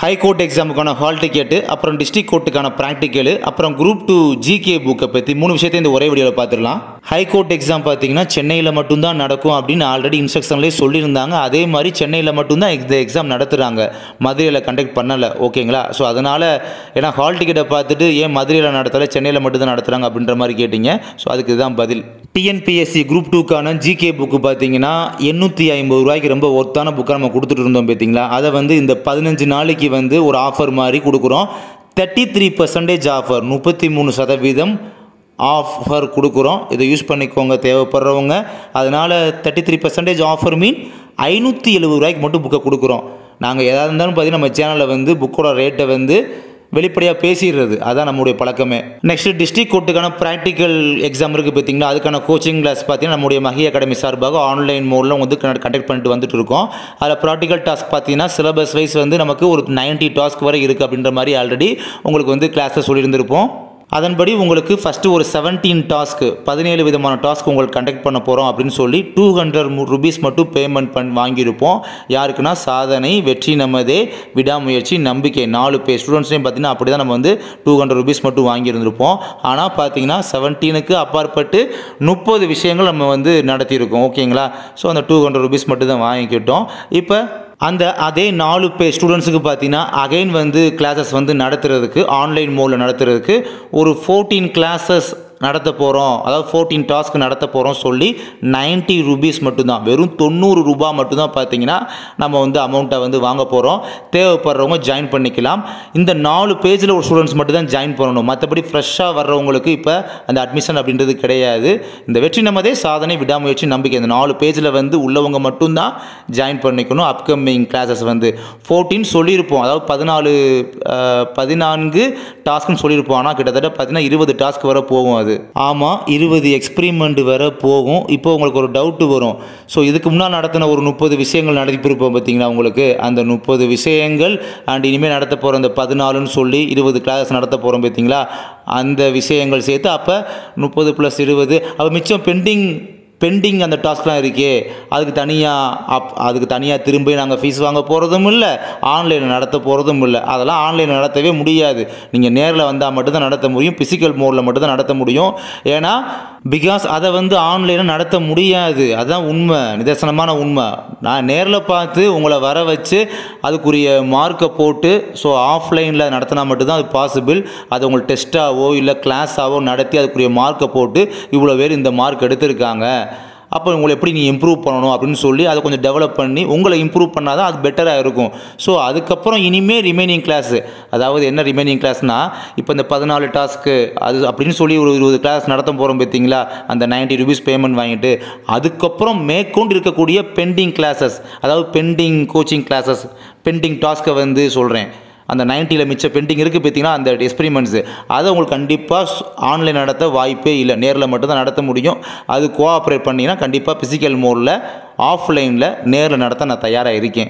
High court எக்ஸாமுக்கான hall ticket, அப்புறம் district கோர்ட்டுக்கான practical, அப்புறம் group 2 GK புக்கை பற்றி 3 விஷயத்தை இந்த ஒரே வீடியோவில் பார்த்துடலாம். ஹை கோர்ட் எக்ஸாம் பார்த்தீங்கன்னா சென்னையில் மட்டும்தான் நடக்கும் அப்படின்னு ஆல்ரெடி இன்ஸ்ட்ரக்ஷன்லேயே சொல்லியிருந்தாங்க. அதே மாதிரி சென்னையில் மட்டும்தான் இந்த எக்ஸாம் நடத்துகிறாங்க, மதுரையில் கண்டக்ட் பண்ணலை. ஓகேங்களா? ஸோ அதனால் ஏன்னா ஹால் டிக்கெட்டை பார்த்துட்டு ஏன் மதுரையில் நடத்தலை சென்னையில் மட்டும்தான் நடத்துகிறாங்க அப்படின்ற மாதிரி கேட்டிங்க. ஸோ அதுக்கு இதுதான் பதில். டிஎன்பிஎஸ்சி குரூப் 2க்கான ஜிகே புக்கு பார்த்தீங்கன்னா 850 ரூபாய்க்கு ரொம்ப ஒர்த்தான புக்கை நம்ம கொடுத்துட்டு இருந்தோம் பார்த்தீங்களா. அதை வந்து இந்த 15 நாளைக்கு வந்து ஒரு ஆஃபர் மாதிரி கொடுக்குறோம். 33% ஆஃபர், 33% ஆஃபர் கொடுக்குறோம். இதை யூஸ் பண்ணிக்கோங்க தேவைப்படுறவங்க. அதனால் 33% ஆஃபர் மீன் 570 ரூபாய்க்கு மட்டும் புக்கை கொடுக்குறோம். நாங்கள் எதாக இருந்தாலும் பார்த்தீங்கன்னா நம்ம சேனலில் வந்து புக்கோட ரேட்டை வந்து வெளிப்படையாக பேசிடுறது, அதான் நம்முடைய பழக்கமே. நெக்ஸ்ட் டிஸ்ட்ரிக்ட் கோர்ட்டுக்கான ப்ராக்டிக்கல் எக்ஸாம் இருக்குது பார்த்தீங்களா. அதுக்கான கோச்சிங் கிளாஸ் பார்த்தீங்கன்னா நம்முடைய மஹி அகாடமி சார்பாக ஆன்லைன் மோடில் வந்து கண்டக்ட் பண்ணிட்டு வந்துட்டு இருக்கோம். அதில் ப்ராக்டிக்கல் டாஸ்க் பார்த்தீங்கன்னா சிலபஸ் வைஸ் வந்து நமக்கு ஒரு 90 டாஸ்க் வரை இருக்குது அப்படின்ற மாதிரி ஆல்ரெடி உங்களுக்கு வந்து கிளாஸில் சொல்லியிருந்திருப்போம். அதன்படி உங்களுக்கு ஃபஸ்ட்டு ஒரு 17 டாஸ்க்கு 17 விதமான டாஸ்க் உங்களுக்கு கண்டக்ட் பண்ண போகிறோம் அப்படின்னு சொல்லி 200 ரூபீஸ் மட்டும் பேமெண்ட் வாங்கியிருப்போம். யாருக்குன்னா சாதனை, வெற்றி நமதே, விடாமுயற்சி, நம்பிக்கை 4 பேர் ஸ்டூடெண்ட்ஸ்லையும் பார்த்தீங்கன்னா அப்படி தான் நம்ம வந்து 200 ரூபீஸ் மட்டும் வாங்கியிருந்திருப்போம். ஆனால் பார்த்தீங்கன்னா 17க்கு அப்பாற்பட்டு 30 விஷயங்கள் நம்ம வந்து நடத்தியிருக்கோம். ஓகேங்களா? ஸோ அந்த 200 ரூபீஸ் மட்டும் தான் வாங்கிக்கிட்டோம். இப்போ அதே 4 பேர் ஸ்டூடெண்ட்ஸுக்கு பார்த்தீங்கன்னா அகைன் வந்து கிளாஸஸ் வந்து நடத்துறதுக்கு ஆன்லைன் மோடில் நடத்துறதுக்கு ஒரு 14 கிளாஸஸ் நடத்த போகிறோம், அதாவது 14 டாஸ்க் நடத்த போகிறோம் சொல்லி 90 ரூபீஸ் மட்டும்தான், வெறும் 90 ரூபா மட்டும்தான் பார்த்தீங்கன்னா நம்ம வந்து அமௌண்ட்டை வந்து வாங்க போகிறோம். தேவைப்படுறவங்க ஜாயின் பண்ணிக்கலாம். இந்த 4 பேஜில் ஒரு ஸ்டூடெண்ட்ஸ் மட்டும் தான் ஜாயின் பண்ணணும். மற்றபடி ஃப்ரெஷ்ஷாக வர்றவங்களுக்கு இப்போ அந்த அட்மிஷன் அப்படின்றது கிடையாது. இந்த வெற்றி நமதே, சாதனை, விடாமுயற்சி, நம்பிக்கை இந்த 4 பேஜில் வந்து உள்ளவங்க மட்டும்தான் ஜாயின் பண்ணிக்கணும். அப்கமிங் கிளாஸஸ் வந்து 14 சொல்லியிருப்போம், அதாவது 14 டாஸ்க்னு சொல்லியிருப்போம். ஆனால் கிட்டத்தட்ட பார்த்தீங்கன்னா 20 டாஸ்க் வரை போகும். அது ஆமாம், 20 எக்ஸ்பிரிமெண்ட் வர போகும். இப்போ உங்களுக்கு ஒரு டவுட்டு வரும். ஸோ இதுக்கு முன்னால் நடத்தின ஒரு 30 விஷயங்கள் நடத்திருப்போம் பார்த்தீங்களா. உங்களுக்கு அந்த 30 விஷயங்கள் அண்ட் இனிமேல் நடத்த போகிற அந்த 14ன்னு சொல்லி 20 கிளாஸ் நடத்த போகிறோம் பார்த்தீங்களா. அந்த விஷயங்கள் சேர்த்து அப்போ 30 + 20 அப்போ மிச்சம் பெண்டிங் அந்த டாஸ்க்லாம் இருக்கே, அதுக்கு தனியாக திரும்பி நாங்கள் ஃபீஸ் வாங்க போகிறதும் இல்லை, ஆன்லைனில் நடத்த போகிறதும் இல்லை. அதெல்லாம் ஆன்லைனில் நடத்தவே முடியாது. நீங்கள் நேரில் வந்தால் மட்டும்தான் நடத்த முடியும், ஃபிசிக்கல் மோடில் மட்டும்தான் நடத்த முடியும். ஏன்னா பிகாஸ் அதை வந்து ஆன்லைனில் நடத்த முடியாது. அதுதான் உண்மை, நிதர்சனமான உண்மை. நான் நேரில் பார்த்து உங்களை வர வச்சு அதுக்குரிய மார்க்கை போட்டு ஸோ ஆஃப்லைனில் நடத்தினா மட்டும்தான் அது பாசிபிள். அது உங்களுக்கு டெஸ்ட்டாவோ இல்லை கிளாஸாவோ நடத்தி அதுக்குரிய மார்க்கை போட்டு இவ்வளோ பேர் இந்த மார்க் எடுத்திருக்காங்க, அப்போ உங்களை எப்படி நீ இம்ப்ரூவ் பண்ணணும் அப்படின்னு சொல்லி அதை கொஞ்சம் டெவலப் பண்ணி உங்களை இம்ப்ரூவ் பண்ணால் தான் அது பெட்டராக இருக்கும். ஸோ அதுக்கப்புறம் இனிமேல் ரிமைனிங் கிளாஸு, அதாவது என்ன ரிமைனிங் கிளாஸ்னால் இப்போ இந்த 14 டாஸ்க்கு அது அப்படின்னு சொல்லி ஒரு 20 கிளாஸ் நடத்த போகிறோம் பார்த்தீங்களா. அந்த 90 ரூபீஸ் பேமெண்ட் வாங்கிட்டு அதுக்கப்புறம் மேற்கொண்டு இருக்கக்கூடிய பெண்டிங் கிளாஸஸ், அதாவது பெண்டிங் கோச்சிங் கிளாஸஸ், பெண்டிங் டாஸ்க்கை வந்து சொல்கிறேன். அந்த 90ல் மிச்ச பெண்டிங் இருக்குது பார்த்தீங்கன்னா அந்த எக்ஸ்பெரிமெண்ட்ஸு, அதை உங்களுக்கு கண்டிப்பாக ஆன்லைன் நடத்த வாய்ப்பே இல்லை, நேரில் மட்டும்தான் நடத்த முடியும். அது கோஆப்ரேட் பண்ணிங்கன்னா கண்டிப்பாக ஃபிசிக்கல் மோடில் ஆஃப்லைனில் நேரில் நடத்த நான் தயாராக இருக்கேன்.